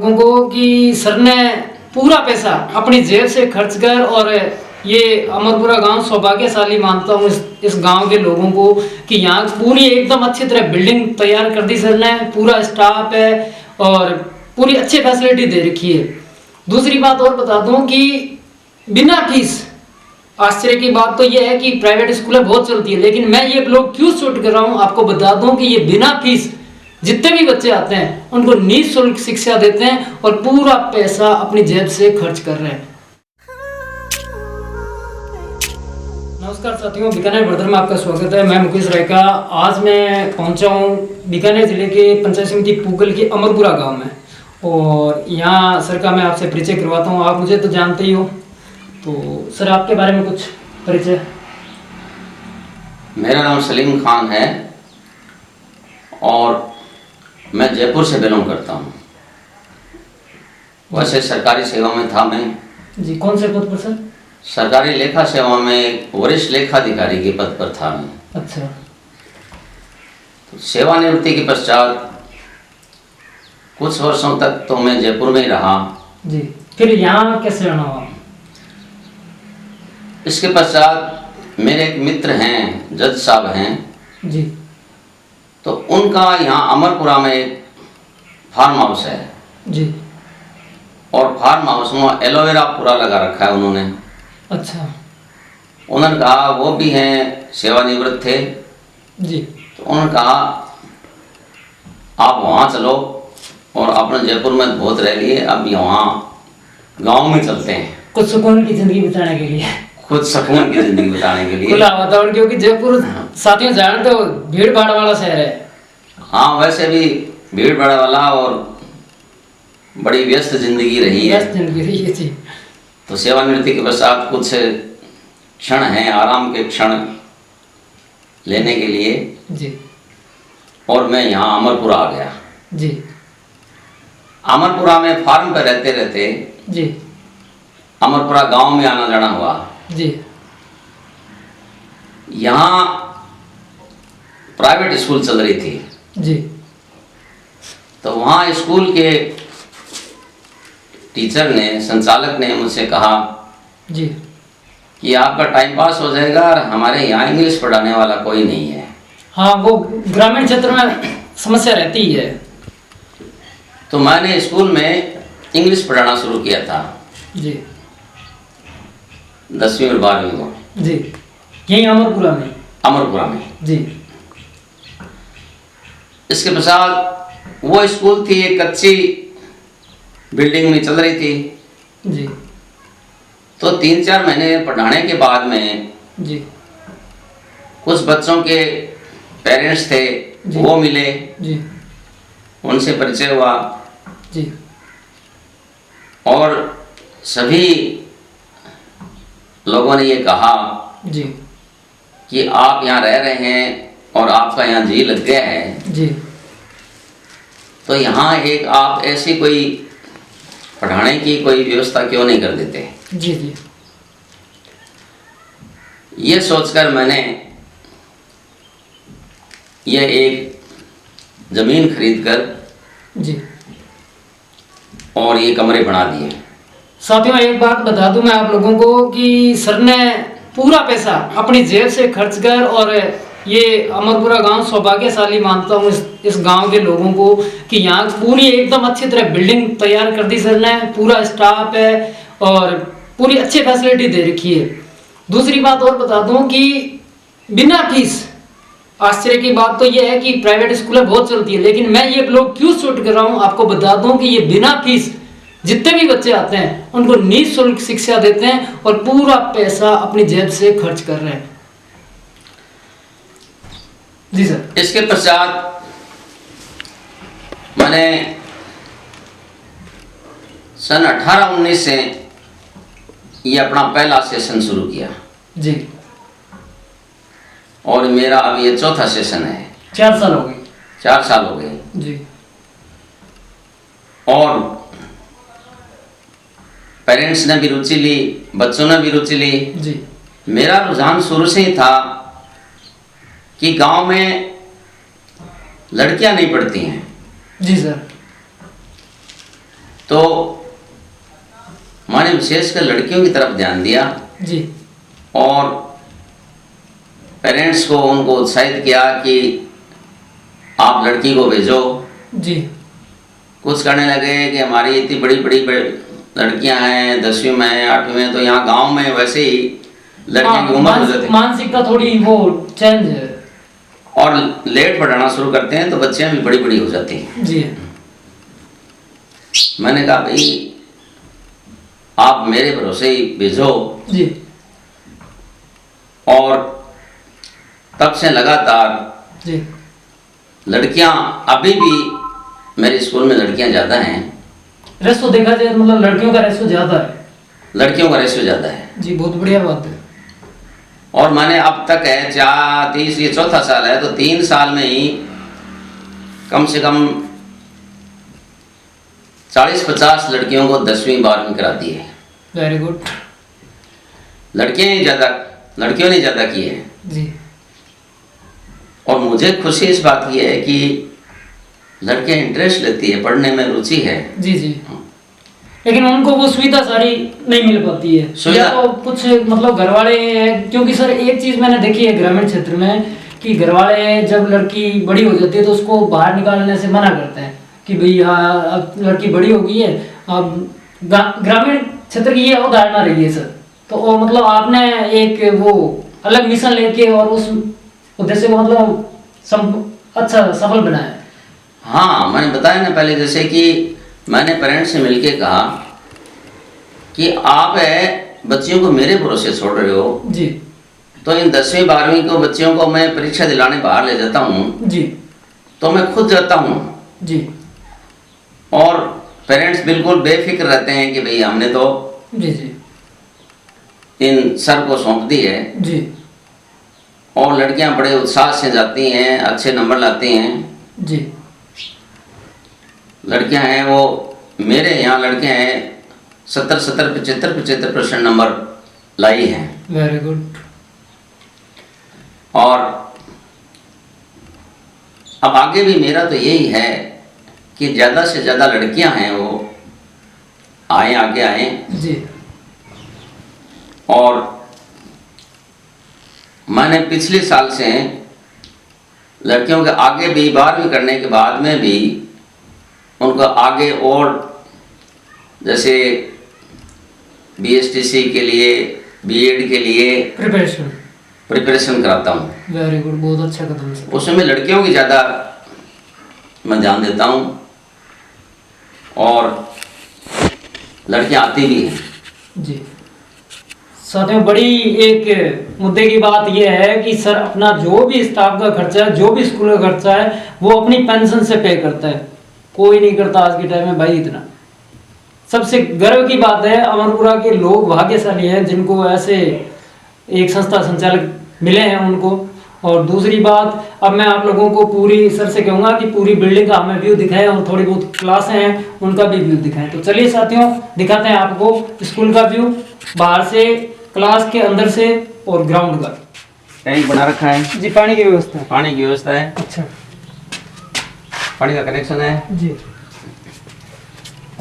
लोगों को कि सर ने पूरा पैसा अपनी जेब से खर्च कर, और ये अमरपुरा गांव सौभाग्यशाली मानता हूँ इस गांव के लोगों को कि यहाँ पूरी एकदम अच्छी तरह बिल्डिंग तैयार कर दी सर ने, पूरा स्टाफ है और पूरी अच्छी फैसिलिटी दे रखी है। दूसरी बात और बता दूं कि बिना फीस, आश्चर्य की बात तो यह है कि प्राइवेट स्कूलें बहुत चलती है, लेकिन मैं ये ब्लॉग क्यों शूट कर रहा हूँ आपको बता दूं कि ये बिना फीस जितने भी बच्चे आते हैं उनको निःशुल्क शिक्षा देते हैं और पूरा पैसा अपनी जेब से खर्च कर रहे हैं। नमस्कार साथियों, बीकानेर बड़धर में आपका स्वागत है। मैं मुकेश रायका। आज मैं पहुंचा हूं बीकानेर जिले के पंचायत समिति पूगल के अमरपुरा गांव में, और यहाँ सर का मैं आपसे परिचय करवाता हूं। आप मुझे तो जानते ही हो, तो सर आपके बारे में कुछ परिचय। मेरा नाम सलीम खान है और मैं जयपुर से बिलोंग करता हूँ। वैसे सरकारी सेवा में था मैं जी। कौन से पद पर सर? सरकारी लेखा सेवा में वरिष्ठ लेखाधिकारी के पद पर था मैं। अच्छा। तो सेवानिवृत्ति के पश्चात कुछ वर्षों तक तो मैं जयपुर में ही रहा जी। फिर यहाँ कैसे रहना हुआ? इसके पश्चात मेरे एक मित्र हैं, जज साहब हैं जी, तो उनका यहाँ अमरपुरा में एक फार्म हाउस है जी। और फार्म हाउस में एलोवेरा पूरा लगा रखा है उन्होंने। अच्छा। उन्होंने कहा, वो भी हैं सेवानिवृत्त थे जी। तो उन्होंने कहा आप वहाँ चलो, और अपने जयपुर में बहुत रह लिए, अब यहाँ गांव में चलते हैं कुछ सुकून की जिंदगी बिताने के लिए, खुद सुकून की जिंदगी बिताने के लिए। खुला वातावरण, क्योंकि जयपुर साथियों जानते हो भीड़ भाड़ वाला शहर है। हाँ, वैसे भी भीड़ भाड़ वाला और बड़ी व्यस्त जिंदगी रही है। व्यस्त जिंदगी रही है जी। तो सेवानिवृत्ति के पश्चात कुछ क्षण हैं, आराम के क्षण लेने के लिए जी, और मैं यहाँ अमरपुरा आ गया जी। अमरपुरा में फार्म पर रहते रहते जी, अमरपुरा गांव में आना जाना हुआ जी। यहाँ प्राइवेट स्कूल चल रही थी जी। तो वहाँ स्कूल के टीचर ने, संचालक ने मुझसे कहा जी, कि आपका टाइम पास हो जाएगा और हमारे यहाँ इंग्लिश पढ़ाने वाला कोई नहीं है। हाँ, वो ग्रामीण क्षेत्र में समस्या रहती ही है। तो मैंने स्कूल में इंग्लिश पढ़ाना शुरू किया था जी, 10वीं और 12वीं को। जी। यही अमरपुरा में? अमरपुरा में जी। इसके पश्चात वो स्कूल थी, एक कच्ची बिल्डिंग में चल रही थी। जी। तो 3-4 महीने पढ़ाने के बाद में जी, कुछ बच्चों के पेरेंट्स थे, वो मिले, जी, उनसे परिचय हुआ जी। और सभी लोगों ने ये कहा जी, कि आप यहाँ रह रहे हैं और आपका यहाँ जी लग गया है, जी। तो यहाँ एक आप ऐसी कोई पढ़ाने की कोई व्यवस्था क्यों नहीं कर देते। जी, जी। ये सोचकर मैंने ये एक ज़मीन खरीदकर जी, और ये कमरे बना दिए। साथियों एक बात बता दूं मैं आप लोगों को कि सर ने पूरा पैसा अपनी जेब से खर्च कर, और ये अमरपुरा गांव सौभाग्यशाली मानता हूँ इस गांव के लोगों को कि यहाँ पूरी एकदम अच्छी तरह बिल्डिंग तैयार कर दी सर ने, पूरा स्टाफ है और पूरी अच्छी फैसिलिटी दे रखी है। दूसरी बात और बता दूं कि बिना फीस, आश्चर्य की बात तो यह है कि प्राइवेट स्कूलें बहुत चलती है, लेकिन मैं ये ब्लॉग क्यों शूट कर रहा हूँ आपको बता दूं कि ये बिना फीस जितने भी बच्चे आते हैं उनको निःशुल्क शिक्षा देते हैं और पूरा पैसा अपनी जेब से खर्च कर रहे हैं। जी सर। इसके पश्चात मैंने सन 18-19 से ये अपना पहला सेशन शुरू किया जी, और मेरा अब ये चौथा सेशन है। 4 साल हो गए। 4 साल हो गए जी। और पेरेंट्स ने भी रुचि ली, बच्चों ने भी रुचि ली। जी। मेरा रुझान शुरू से ही था कि गांव में लड़कियां नहीं पढ़ती हैं। जी सर। तो मैंने विशेषकर लड़कियों की तरफ ध्यान दिया जी और पेरेंट्स को उनको उत्साहित किया कि आप लड़की को भेजो। जी कुछ करने लगे कि हमारी इतनी बड़ी बड़ी लड़कियां हैं, 10वीं में हैं, 8वीं में, तो यहाँ गांव में वैसे ही लड़कियों की उम्र हो जाती है, मानसिकता थोड़ी वो चेंज है और लेट पढ़ाना शुरू करते हैं तो बच्चियां भी बड़ी बड़ी हो जाती हैं। जी। मैंने कहा भाई आप मेरे भरोसे ही भेजो, जी और तब से लगातार जी लड़कियां, अभी भी मेरे स्कूल में लड़कियां ज़्यादा हैं। रेशो देखा जाए मतलब लड़कियों का रेशो ज़्यादा है, लड़कियों का रेशियो ज़्यादा है जी बहुत बढ़िया बात है। और मैंने अब तक है ये चौथा साल है, तो 3 साल में ही कम से कम 40-50 लड़कियों को 10वीं 12वीं करा दी है। Very good. लड़कियों ने ज़्यादा की है। जी और मुझे खुशी इस बात की है कि लड़कियां इंटरेस्ट लेती है, पढ़ने में रुचि है। जी जी, लेकिन उनको वो सुविधा सारी नहीं मिल पाती है, या तो कुछ मतलब घर वाले, क्योंकि सर एक चीज़ मैंने देखी है ग्रामीण क्षेत्र में कि घर वाले जब लड़की बड़ी हो जाती है तो उसको बाहर निकालने से मना करते हैं कि भाई हाँ अब लड़की बड़ी हो गई है। अब ग्रामीण क्षेत्र की ये अवधारणा रही है सर, तो वो मतलब आपने एक वो अलग मिशन लेके और उस उद्देश्य को मतलब अच्छा सफल बनाया। हाँ, मैंने बताया ना पहले, जैसे कि मैंने पेरेंट्स से मिलके कहा कि आप बच्चियों को मेरे भरोसे छोड़ रहे हो जी, तो इन 10वीं 12वीं को बच्चियों को मैं परीक्षा दिलाने बाहर ले जाता हूँ जी, तो मैं खुद जाता हूँ जी, और पेरेंट्स बिल्कुल बेफिक्र रहते हैं कि भाई हमने तो जी जी इन सर को सौंप दी है। जी और लड़कियां बड़े उत्साह से जाती हैं, अच्छे नंबर लाती हैं। जी, लड़कियां हैं वो मेरे यहाँ लड़कियां हैं 75% नंबर लाई हैं। Very good. और अब आगे भी मेरा तो यही है कि ज़्यादा से ज़्यादा लड़कियां हैं वो आगे आए। जी, और मैंने पिछले साल से लड़कियों के आगे भी 12वीं करने के बाद में भी उनको आगे और जैसे BSTC के लिए, B.Ed के लिए प्रिपरेशन कराता हूँ। वेरी गुड, बहुत अच्छा कदम है। उसमें लड़कियों की ज़्यादा मैं ध्यान देता हूँ और लड़कियाँ आती भी हैं। जी साथियों, बड़ी एक मुद्दे की बात यह है कि सर अपना जो भी स्टाफ का खर्चा है, जो भी स्कूल का खर्चा है, वो अपनी पेंशन से पे करता है। कोई नहीं करता आज के टाइम में भाई इतना। सबसे गर्व की बात है, अमरपुरा के लोग भाग्यशाली हैं जिनको ऐसे एक संस्था संचालक मिले हैं उनको। और दूसरी बात, अब मैं आप लोगों को पूरी सर से कहूँगा कि पूरी बिल्डिंग का हमें व्यू दिखाएं और थोड़ी बहुत क्लासें हैं उनका भी व्यू दिखाएं। तो चलिए साथियों, दिखाते हैं आपको स्कूल का व्यू, बाहर से, क्लास के अंदर से और ग्राउंड का। टैंक बना रखा है जी, पानी की व्यवस्था है। पानी की व्यवस्था है। अच्छा, पानी का कनेक्शन है जी।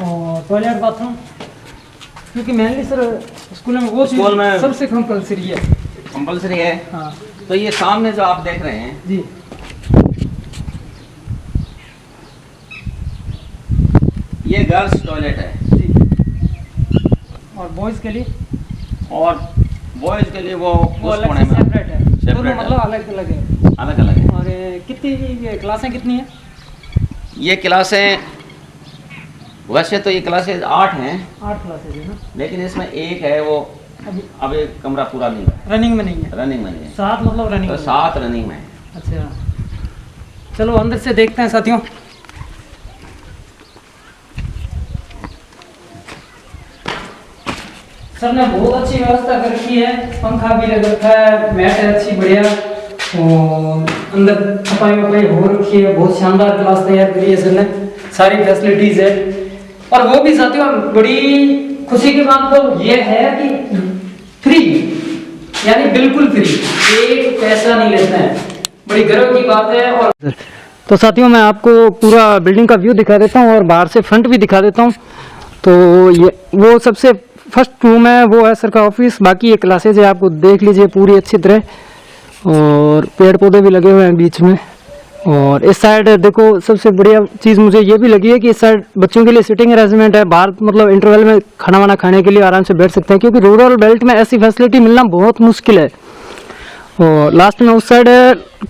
और टॉयलेट बाथरूम, क्योंकि मेनली सर स्कूल में वो स्कूल में सबसे कंपलसरी है। कंपलसरी है। हाँ तो ये सामने जो आप देख रहे हैं जी, ये गर्ल्स टॉयलेट है जी। और बॉयज़ के लिए, और बॉयज के लिए वो उस अलग कोने से में सेपरेट है। सेपरेट दोनों है। मतलब अलग अलग है। अलग अलग है। और कितनी ये क्लासें कितनी हैं? ये क्लासें, वैसे तो ये क्लासें 8 हैं, 8 क्लासेज है ना। लेकिन इसमें एक है वो अब एक कमरा पूरा नहीं है, रनिंग में नहीं है। रनिंग में नहीं है। 7 मतलब रनिंग तो में। 7 रनिंग में है। अच्छा, चलो अंदर से देखते हैं साथियों। सर ने बहुत अच्छी व्यवस्था कर रखी है, पंखा भी लग रखा है, मैट है अच्छी बढ़िया, और अंदर सफाई वफाई हो रखी है। बहुत शानदार क्लास तैयार करी है सर ने, सारी फैसिलिटीज है। और वो भी साथियों बड़ी खुशी की बात तो ये है कि फ्री, यानी बिल्कुल फ्री, एक पैसा नहीं लेते हैं। बड़ी गर्व की बात है। और तो साथियों, मैं आपको पूरा बिल्डिंग का व्यू दिखा देता हूँ और बाहर से फ्रंट भी दिखा देता हूँ। तो ये वो सबसे फर्स्ट रूम है, वो है सर का ऑफिस। बाकी ये क्लासेज है, आपको देख लीजिए पूरी अच्छी तरह, और पेड़ पौधे भी लगे हुए हैं बीच में। और इस साइड देखो, सबसे बढ़िया चीज़ मुझे ये भी लगी है कि इस साइड बच्चों के लिए सिटिंग अरेंजमेंट है। बाहर मतलब इंटरवल में खाना वाना खाने के लिए आराम से बैठ सकते हैं, क्योंकि रूरल बेल्ट में ऐसी फैसिलिटी मिलना बहुत मुश्किल है। और लास्ट में उस साइड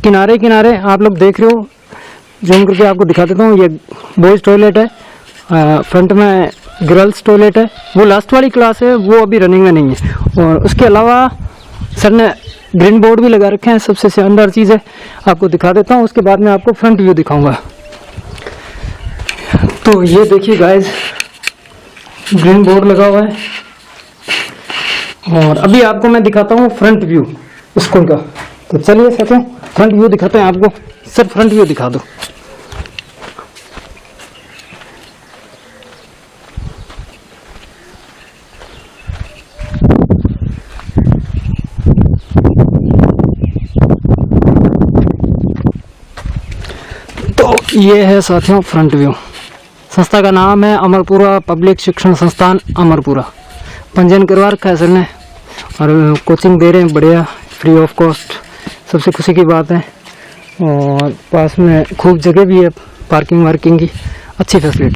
किनारे किनारे आप लोग देख रहे हो, जूम करके आपको दिखा देता हूँ, ये बॉयज़ टॉयलेट है, फ्रंट में गर्ल्स टॉयलेट है। वो लास्ट वाली क्लास है, वो अभी रनिंग में नहीं है। और उसके अलावा सर ने ग्रीन बोर्ड भी लगा रखे हैं। सबसे शानदार चीज़ है, आपको दिखा देता हूँ, उसके बाद में आपको फ्रंट व्यू दिखाऊंगा। तो ये देखिए गाइस, ग्रीन बोर्ड लगा हुआ है। और अभी आपको मैं दिखाता हूँ फ्रंट व्यू स्कूल का। तो चलिए साथियों, फ्रंट व्यू दिखाते हैं आपको। सर फ्रंट व्यू दिखा दो। तो ये है साथियों फ्रंट व्यू। संस्था का नाम है अमरपुरा पब्लिक शिक्षण संस्थान अमरपुरा। पंजीयन करवा रखा है सर ने, और कोचिंग दे रहे हैं बढ़िया, फ्री ऑफ कॉस्ट। सबसे खुशी की बात है। और पास में खूब जगह भी है पार्किंग वार्किंग की, अच्छी फैसिलिटी।